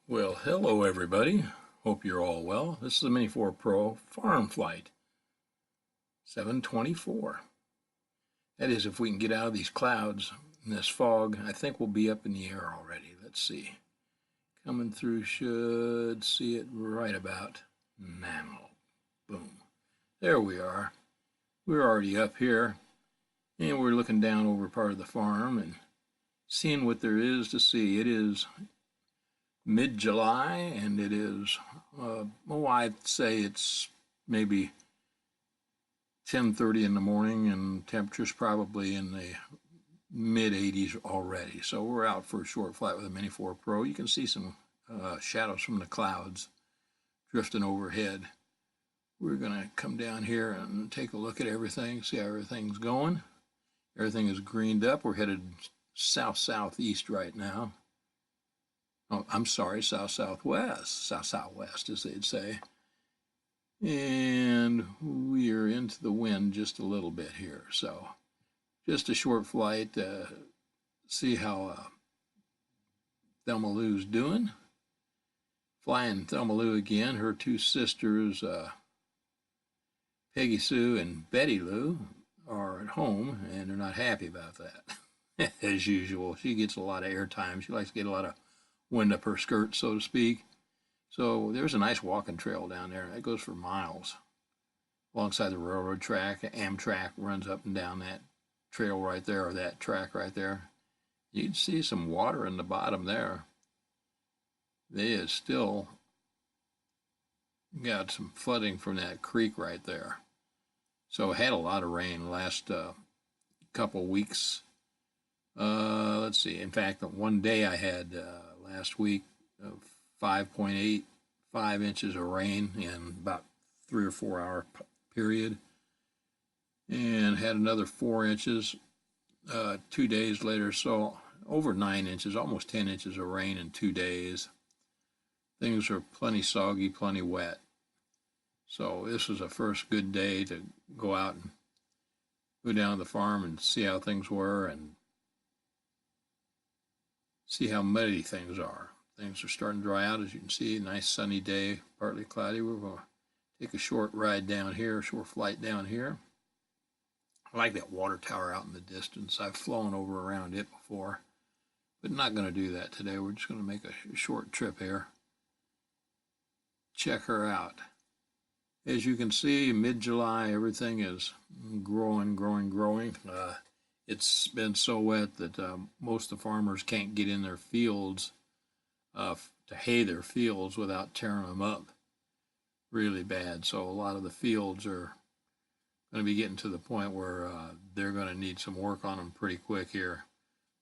Well, hello everybody. Hope you're all well. This is the Mini 4 Pro Farm Flight 724. That is, if we can get out of these clouds and this fog, I think we'll be up in the air already. Let's see. Coming through, should see it right about now. Boom. There we are. We're already up here, and we're looking down over part of the farm and seeing what there is to see. It is mid-July, and it is, I'd say it's maybe 10:30 in the morning, and temperature's probably in the mid-80s already. So we're out for a short flight with a Mini 4 Pro. You can see some shadows from the clouds drifting overhead. We're going to come down here and take a look at everything, see how everything's going. Everything is greened up. We're headed south-southeast right now. Oh, I'm sorry, south-southwest, as they'd say. And we are into the wind just a little bit here. So just a short flight, see how Thelma Lou's doing. Flying Thelma Lou again. Her two sisters, Peggy Sue and Betty Lou, are at home, and they're not happy about that. As usual, she gets a lot of airtime. She likes to get a lot of wind up her skirt, so to speak. So there's a nice walking trail down there. That goes for miles alongside the railroad track. Amtrak runs up and down that trail right there, or that track right there. You can see some water in the bottom there. There is still got some flooding from that creek right there. So it had a lot of rain the last couple weeks. Let's see. In fact, one day I had last week 5.85 inches of rain in about 3 or 4 hour period, and had another 4 inches 2 days later. So over 9 inches, almost 10 inches of rain in 2 days. Things are plenty soggy, plenty wet. So this was a first good day to go out and go down to the farm and see how things were and see how muddy things are. Things are starting to dry out, as you can see. Nice sunny day, partly cloudy. We're going to take a short ride down here, a short flight down here. I like that water tower out in the distance. I've flown over around it before, but not going to do that today. We're just going to make a short trip here. Check her out. As you can see, mid-July, everything is growing. It's been so wet that most of the farmers can't get in their fields to hay their fields without tearing them up really bad. So a lot of the fields are going to be getting to the point where they're going to need some work on them pretty quick here.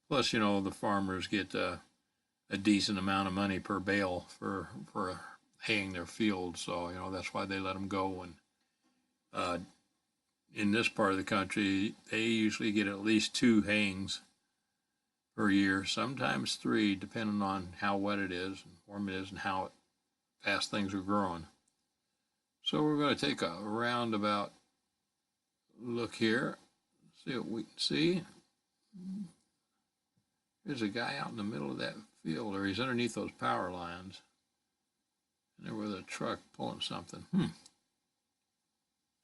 Plus, the farmers get a decent amount of money per bale for haying their fields. So, that's why they let them go. And in this part of the country, they usually get at least 2 hayings per year, sometimes 3, depending on how wet it is, and warm it is, and how fast things are growing. So we're going to take a roundabout look here, see what we can see. There's a guy out in the middle of that field, or he's underneath those power lines. And there was a truck pulling something.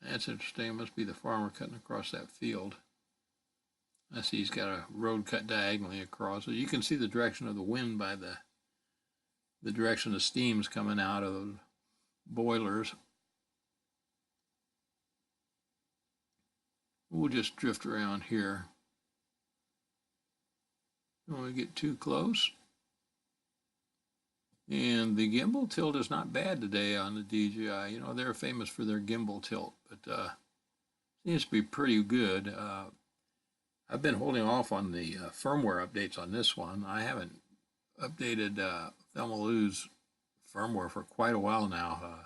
That's interesting. It must be the farmer cutting across that field. I see he's got a road cut diagonally across. So you can see the direction of the wind by the direction the steam's coming out of those boilers. We'll just drift around here. Don't want to get too close. And the gimbal tilt is not bad today on the DJI. They're famous for their gimbal tilt, but seems to be pretty good. I've been holding off on the firmware updates on this one. I haven't updated Thelma Lou's firmware for quite a while now.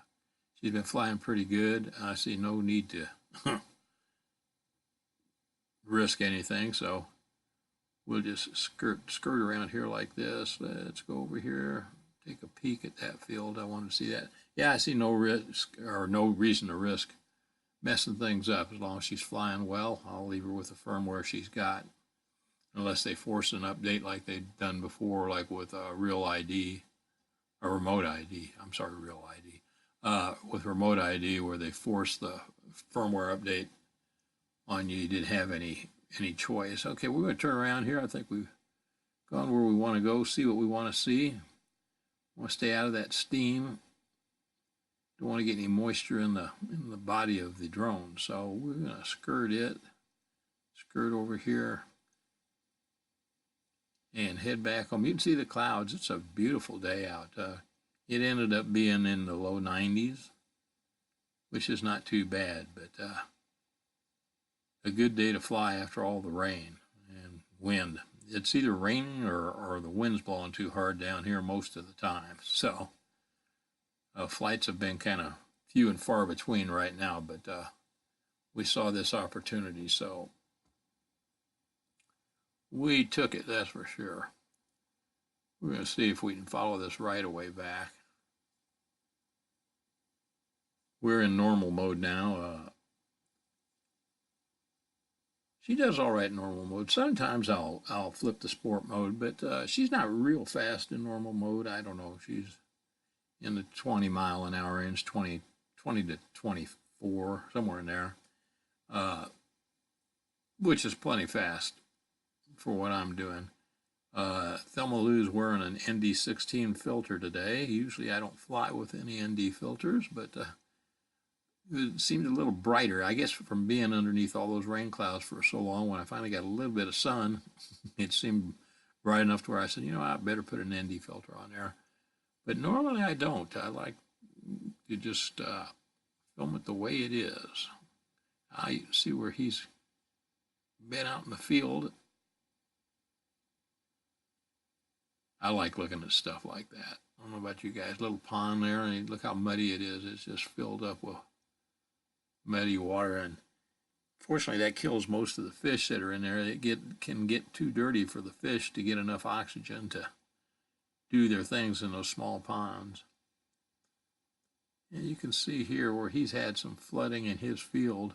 She's been flying pretty good. I see no need to risk anything, so we'll just skirt around here like this. Let's go over here, take a peek at that field. I want to see that. Yeah, I see no risk, or no reason to risk messing things up. As long as she's flying well, I'll leave her with the firmware she's got, unless they force an update like they've done before, like with Real ID. a remote ID. I'm sorry, real ID. With remote ID, where they forced the firmware update on you, you didn't have any choice. Okay, we're going to turn around here. I think we've gone where we want to go, see what we want to see. Want to stay out of that steam. Don't want to get any moisture in the body of the drone. So we're going to skirt over here, and head back home. You can see the clouds. It's a beautiful day out. It ended up being in the low 90s, which is not too bad, but a good day to fly after all the rain and wind. It's either raining or the wind's blowing too hard down here most of the time. So flights have been kind of few and far between right now, but we saw this opportunity, so we took it, that's for sure. We're going to see if we can follow this right away back. We're in normal mode now. She does all right in normal mode. Sometimes I'll flip the sport mode, but she's not real fast in normal mode. I don't know. She's in the 20-mile-an-hour range, 20 to 24, somewhere in there, which is plenty fast for what I'm doing. Thelma Lou's wearing an ND16 filter today. Usually I don't fly with any ND filters, but it seemed a little brighter. I guess from being underneath all those rain clouds for so long, when I finally got a little bit of sun, it seemed bright enough to where I said, you know, I better put an ND filter on there. But normally I don't. I like to just film it the way it is. I see where he's been out in the field. I like looking at stuff like that. I don't know about you guys. Little pond there, and look how muddy it is. It's just filled up with muddy water, and fortunately that kills most of the fish that are in there. It can get too dirty for the fish to get enough oxygen to do their things in those small ponds. And you can see here where he's had some flooding in his field.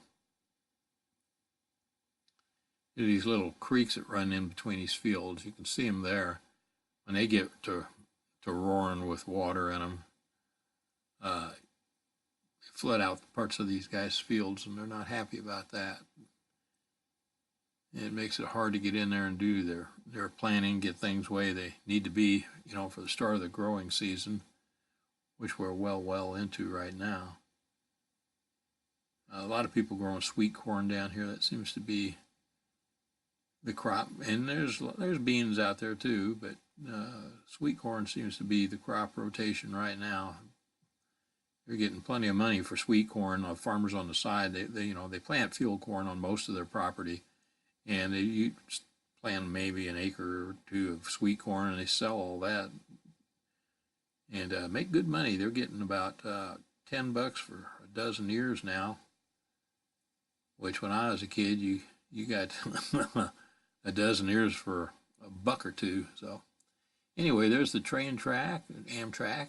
These little creeks that run in between these fields. You can see them there. When they get to roaring with water in them, they flood out parts of these guys' fields, and they're not happy about that. It makes it hard to get in there and do their planning, get things the way they need to be, you know, for the start of the growing season, which we're well into right now. A lot of people growing sweet corn down here. That seems to be the crop, and there's beans out there too, but sweet corn seems to be the crop rotation right now. They're getting plenty of money for sweet corn. Farmers on the side, they plant field corn on most of their property, and they plant maybe an acre or two of sweet corn, and they sell all that and make good money. They're getting about $10 for a dozen ears now, which when I was a kid, you got a dozen ears for $1 or $2. So anyway, there's the train track, Amtrak.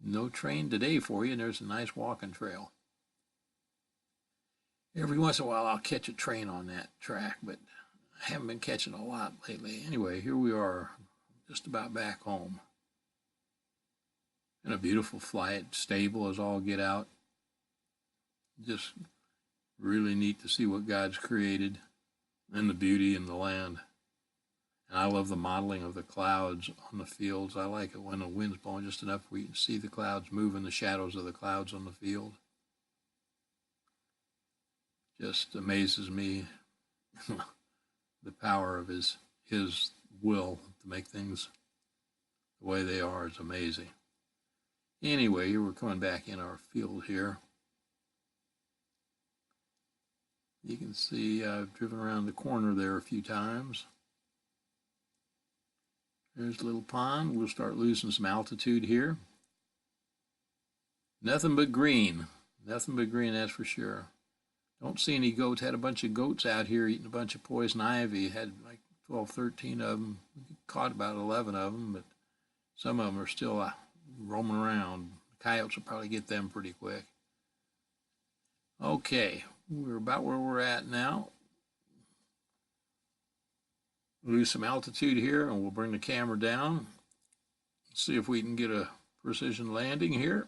No train today for you, and there's a nice walking trail. Every once in a while I'll catch a train on that track, but I haven't been catching a lot lately. Anyway, here we are, just about back home. And a beautiful flight, stable as all get out. Just really neat to see what God's created and the beauty in the land. And I love the modeling of the clouds on the fields. I like it when the wind's blowing just enough where you can see the clouds moving, the shadows of the clouds on the field. Just amazes me the power of his will to make things the way they are is amazing. Anyway, here we're coming back in our field here. You can see I've driven around the corner there a few times. There's a little pond. We'll start losing some altitude here. Nothing but green. Nothing but green, that's for sure. Don't see any goats. Had a bunch of goats out here eating a bunch of poison ivy. Had like 12, 13 of them. Caught about 11 of them, but some of them are still roaming around. Coyotes will probably get them pretty quick. Okay, we're about where we're at now. Lose some altitude here, and we'll bring the camera down. See if we can get a precision landing here.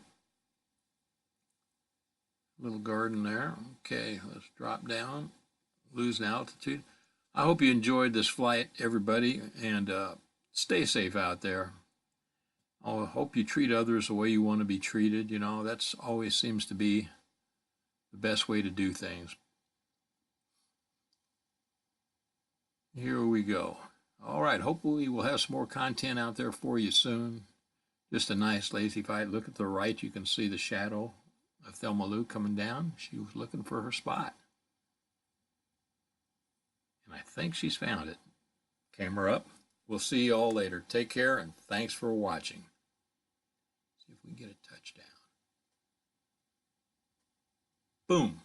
Little garden there. Okay, let's drop down, losing altitude. I hope you enjoyed this flight, everybody, and stay safe out there. I hope you treat others the way you want to be treated. You know, that's always seems to be the best way to do things. Here we go. All right, hopefully we'll have some more content out there for you soon. Just a nice lazy fight. Look at the right, you can see the shadow of Thelma Lou coming down. She was looking for her spot. And I think she's found it. Camera up. We'll see you all later. Take care and thanks for watching. See if we can get a touchdown. Boom.